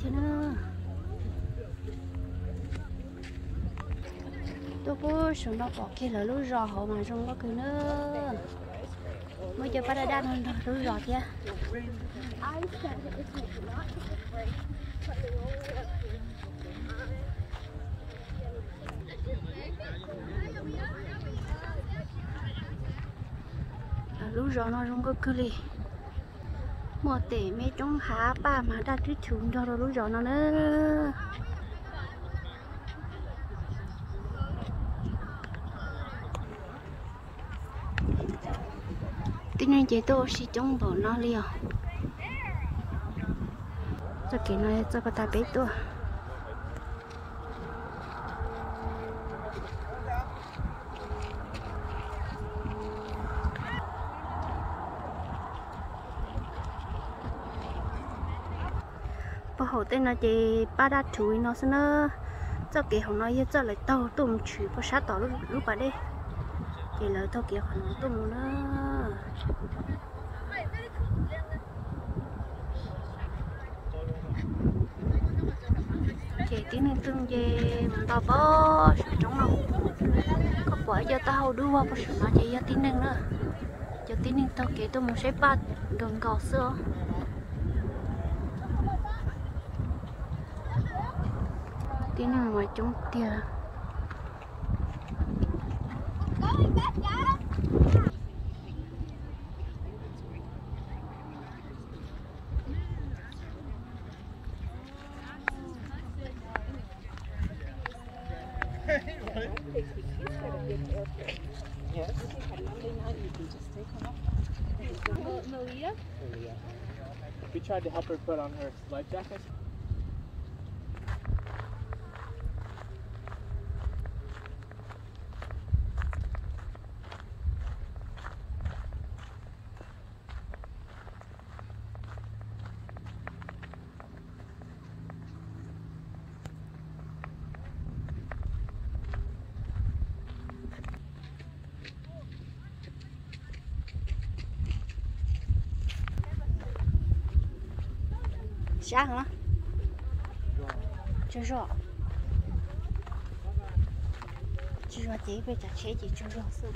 thế nữa tôi có số nó bỏ kia là lúa rò họ mà trong có cứ nữa mới cho bắt đan hơn lúa rò kia lúa rò nó trong có cứ li một tỷ mấy trong há ba mà đã thứ thùng cho lúa rò nó nữa tin anh chị tôi sẽ chống bỏ nó liền cho cái này cho bà ta bé tôi bà hậu tên là chị ba đã chửi nó xem nó cho cái hậu nói cho lại tàu tôm chửi bà sát tỏ lúc bà đi thì lời tao kia họ nói tôm nó chị tiếng nên tương về tao bó trong lòng có bỏ cho tao đua qua sự mà chị ra tiếng nên nữa cho tiếng nên tao kể tôi muốn xếp ba đường gò xưa tiếng nên mà chúng tia Malia? We tried to help her put on her life jacket. sáng hả? Chưa rõ. Chưa rõ chị bây giờ chế chị chưa rõ sự.